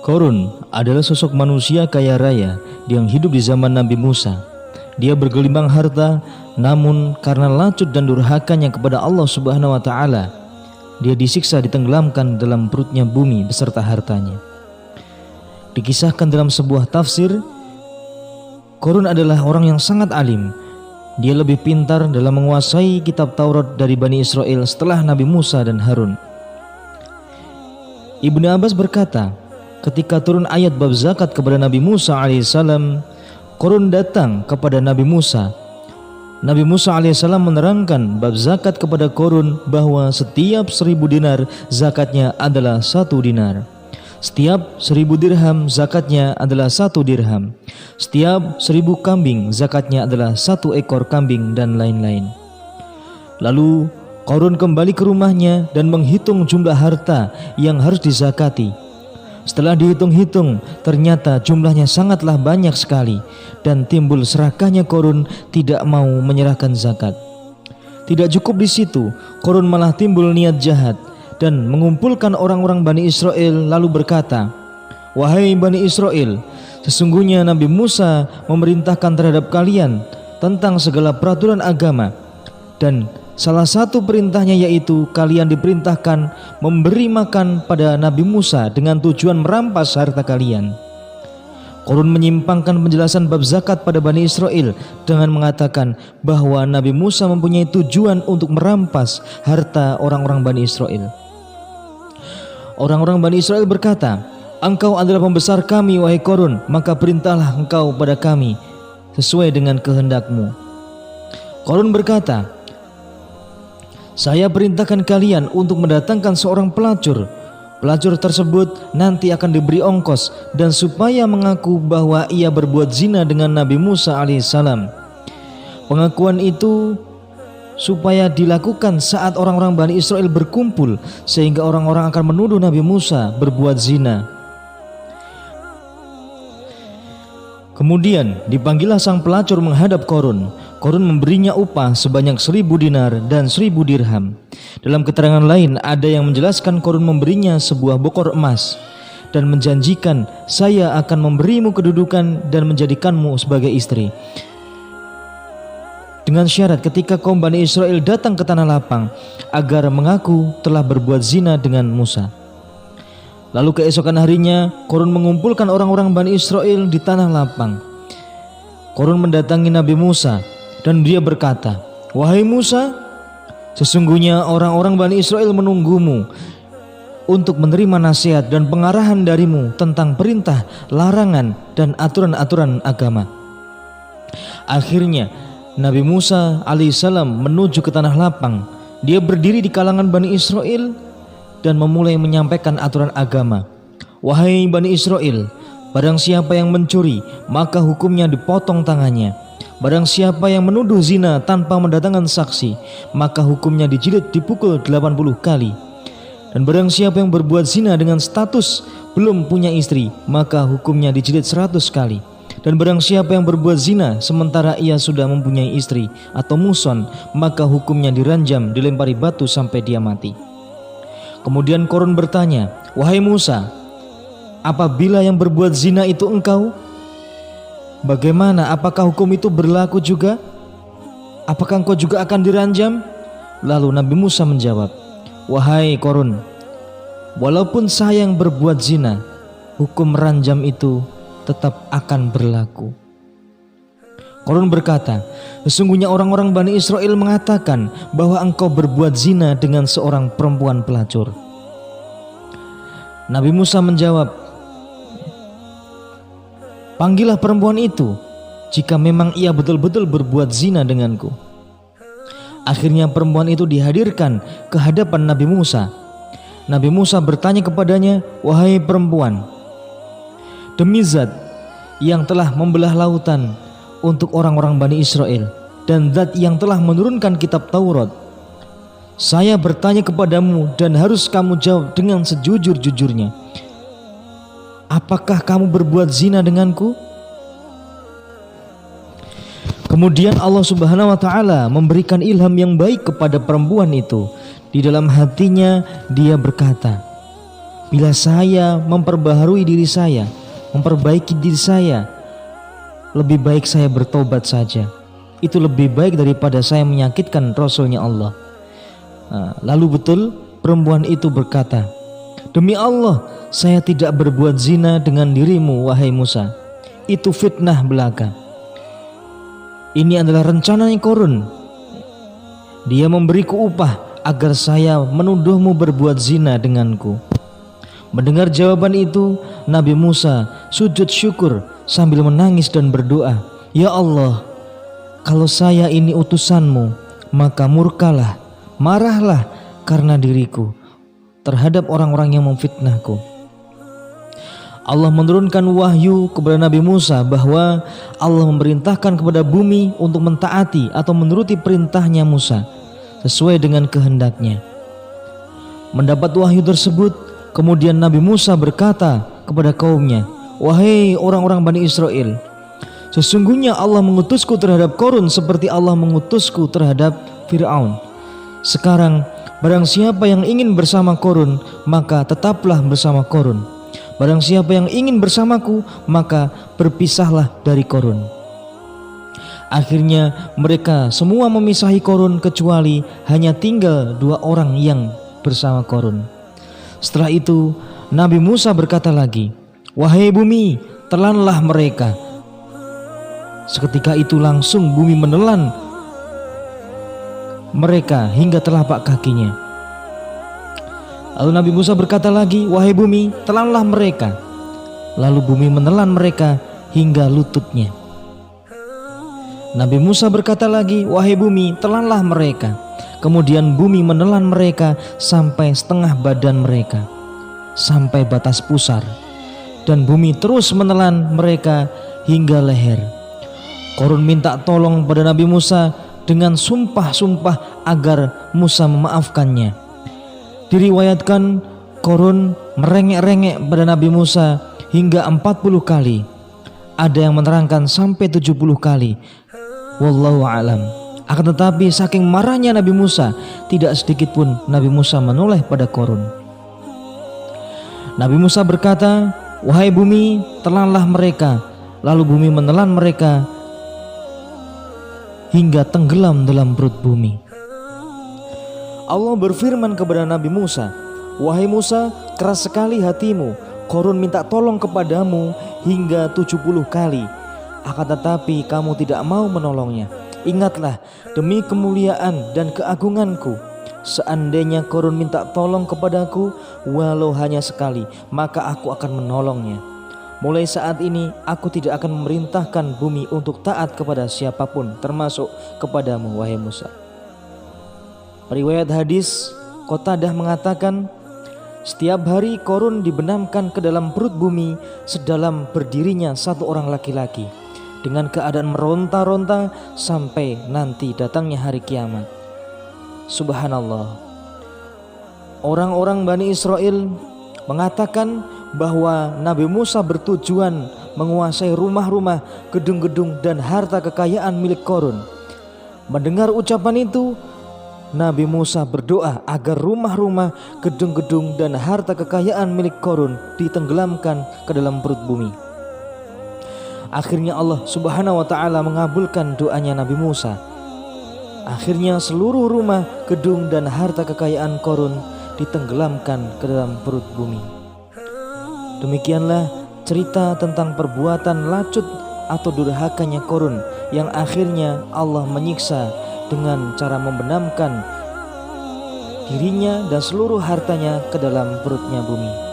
Korun adalah sosok manusia kaya raya yang hidup di zaman Nabi Musa. Dia bergelimang harta, namun karena lacut dan durhakanya kepada Allah Subhanahu wa taala, dia disiksa ditenggelamkan dalam perutnya bumi beserta hartanya. Dikisahkan dalam sebuah tafsir, Korun adalah orang yang sangat alim. Dia lebih pintar dalam menguasai kitab Taurat dari Bani Israel setelah Nabi Musa dan Harun. Ibnu Abbas berkata, ketika turun ayat bab zakat kepada Nabi Musa alaihissalam, Korun datang kepada Nabi Musa. Nabi Musa alaihissalam menerangkan bab zakat kepada Korun bahwa setiap 1000 dinar zakatnya adalah 1 dinar. Setiap 1000 dirham zakatnya adalah 1 dirham. Setiap 1000 kambing zakatnya adalah 1 ekor kambing, dan lain-lain. Lalu Korun kembali ke rumahnya dan menghitung jumlah harta yang harus dizakati. Setelah dihitung-hitung, ternyata jumlahnya sangatlah banyak sekali, dan timbul serakahnya Korun tidak mau menyerahkan zakat. Tidak cukup di situ, Korun malah timbul niat jahat dan mengumpulkan orang-orang Bani Israel lalu berkata, "Wahai Bani Israel, sesungguhnya Nabi Musa memerintahkan terhadap kalian tentang segala peraturan agama, dan salah satu perintahnya yaitu kalian diperintahkan memberi makan pada Nabi Musa dengan tujuan merampas harta kalian." Korun menyimpangkan penjelasan bab zakat pada Bani Israel dengan mengatakan bahwa Nabi Musa mempunyai tujuan untuk merampas harta orang-orang Bani Israel. Orang-orang Bani Israel berkata, "Engkau adalah pembesar kami, wahai Korun, maka perintahlah engkau pada kami sesuai dengan kehendakmu." Korun berkata, "Saya perintahkan kalian untuk mendatangkan seorang pelacur. Pelacur tersebut nanti akan diberi ongkos dan supaya mengaku bahwa ia berbuat zina dengan Nabi Musa alaihissalam. Pengakuan itu supaya dilakukan saat orang-orang Bani Israel berkumpul, sehingga orang-orang akan menuduh Nabi Musa berbuat zina. Kemudian dipanggillah sang pelacur menghadap Korun. Korun memberinya upah sebanyak 1000 dinar dan 1000 dirham. Dalam keterangan lain ada yang menjelaskan Korun memberinya sebuah bokor emas dan menjanjikan, "Saya akan memberimu kedudukan dan menjadikanmu sebagai istri, dengan syarat ketika kaum Bani Israel datang ke tanah lapang agar mengaku telah berbuat zina dengan Musa." Lalu keesokan harinya Korun mengumpulkan orang-orang Bani Israel di tanah lapang. Korun mendatangi Nabi Musa dan dia berkata, "Wahai Musa, sesungguhnya orang-orang Bani Israel menunggumu untuk menerima nasihat dan pengarahan darimu tentang perintah, larangan, dan aturan-aturan agama." Akhirnya Nabi Musa alaihissalam menuju ke tanah lapang. Dia berdiri di kalangan Bani Israel dan memulai menyampaikan aturan agama. "Wahai Bani Israel, barang siapa yang mencuri, maka hukumnya dipotong tangannya. Barang siapa yang menuduh zina tanpa mendatangkan saksi, maka hukumnya dijilid dipukul 80 kali. Dan barang siapa yang berbuat zina dengan status belum punya istri, maka hukumnya dijilid 100 kali. Dan barang siapa yang berbuat zina sementara ia sudah mempunyai istri atau muson, maka hukumnya diranjam, dilempari batu sampai dia mati." Kemudian Korun bertanya, "Wahai Musa, apabila yang berbuat zina itu engkau, bagaimana? Apakah hukum itu berlaku juga? Apakah engkau juga akan diranjam?" Lalu Nabi Musa menjawab, "Wahai Korun, walaupun saya yang berbuat zina, hukum ranjam itu tetap akan berlaku." Korun berkata, "Sesungguhnya orang-orang Bani Israel mengatakan bahwa engkau berbuat zina dengan seorang perempuan pelacur." Nabi Musa menjawab, "Panggillah perempuan itu jika memang ia betul-betul berbuat zina denganku." Akhirnya perempuan itu dihadirkan ke hadapan Nabi Musa. Nabi Musa bertanya kepadanya, "Wahai perempuan, demi Zat yang telah membelah lautan untuk orang-orang Bani Israel dan Zat yang telah menurunkan kitab Taurat, saya bertanya kepadamu dan harus kamu jawab dengan sejujur-jujurnya. Apakah kamu berbuat zina denganku?" Kemudian Allah Subhanahu wa taala memberikan ilham yang baik kepada perempuan itu. Di dalam hatinya dia berkata, Bila saya memperbaharui diri saya, memperbaiki diri saya, lebih baik saya bertobat saja. Itu lebih baik daripada saya menyakitkan Rasulnya Allah. Lalu betul perempuan itu berkata, demi Allah, saya tidak berbuat zina dengan dirimu wahai Musa. Itu fitnah belaka. Ini adalah rencananya Qarun. Dia memberiku upah agar saya menuduhmu berbuat zina denganku. Mendengar jawaban itu, Nabi Musa sujud syukur sambil menangis dan berdoa, ya Allah, kalau saya ini utusanmu, maka murkalah, marahlah karena diriku terhadap orang-orang yang memfitnahku. Allah menurunkan wahyu kepada Nabi Musa bahwa Allah memerintahkan kepada bumi untuk mentaati atau menuruti perintahnya Musa sesuai dengan kehendaknya. Mendapat wahyu tersebut, kemudian Nabi Musa berkata kepada kaumnya, wahai orang-orang Bani Israel, sesungguhnya Allah mengutusku terhadap Qarun seperti Allah mengutusku terhadap Fir'aun. Sekarang barang siapa yang ingin bersama Qarun, maka tetaplah bersama Qarun. Barang siapa yang ingin bersamaku, maka berpisahlah dari Qarun. Akhirnya mereka semua memisahi Qarun kecuali hanya tinggal 2 orang yang bersama Qarun. Setelah itu Nabi Musa berkata lagi, wahai bumi, telanlah mereka. Seketika itu langsung bumi menelan mereka hingga telapak kakinya. Lalu Nabi Musa berkata lagi, wahai bumi, telanlah mereka. Lalu bumi menelan mereka hingga lututnya. Nabi Musa berkata lagi, wahai bumi, telanlah mereka. Kemudian bumi menelan mereka sampai setengah badan mereka, sampai batas pusar. Dan bumi terus menelan mereka hingga leher. Qarun minta tolong pada Nabi Musa dengan sumpah-sumpah agar Musa memaafkannya. Diriwayatkan Qarun merengek-rengek pada Nabi Musa hingga 40 kali. Ada yang menerangkan sampai 70 kali. Wallahu a'lam. Akan tetapi saking marahnya Nabi Musa, tidak sedikit pun Nabi Musa menoleh pada Qarun. Nabi Musa berkata, wahai bumi, telanlah mereka. Lalu bumi menelan mereka hingga tenggelam dalam perut bumi. Allah berfirman kepada Nabi Musa, wahai Musa, keras sekali hatimu. Qarun minta tolong kepadamu hingga 70 kali. Akan tetapi kamu tidak mau menolongnya. Ingatlah, demi kemuliaan dan keagunganku, seandainya Qarun minta tolong kepadaku walau hanya sekali, maka aku akan menolongnya. Mulai saat ini aku tidak akan memerintahkan bumi untuk taat kepada siapapun, termasuk kepadamu wahai Musa. Riwayat hadis Qatadah mengatakan, setiap hari Qarun dibenamkan ke dalam perut bumi sedalam berdirinya 1 orang laki-laki, dengan keadaan meronta-ronta sampai nanti datangnya hari kiamat. Subhanallah. Orang-orang Bani Israel mengatakan bahwa Nabi Musa bertujuan menguasai rumah-rumah, gedung-gedung dan harta kekayaan milik Qarun. Mendengar ucapan itu, Nabi Musa berdoa agar rumah-rumah, gedung-gedung dan harta kekayaan milik Qarun ditenggelamkan ke dalam perut bumi. Akhirnya Allah Subhanahu wa taala mengabulkan doanya Nabi Musa. Akhirnya seluruh rumah, gedung dan harta kekayaan Qarun ditenggelamkan ke dalam perut bumi. Demikianlah cerita tentang perbuatan lacut atau durhakanya Qarun yang akhirnya Allah menyiksa dengan cara membenamkan dirinya dan seluruh hartanya ke dalam perutnya bumi.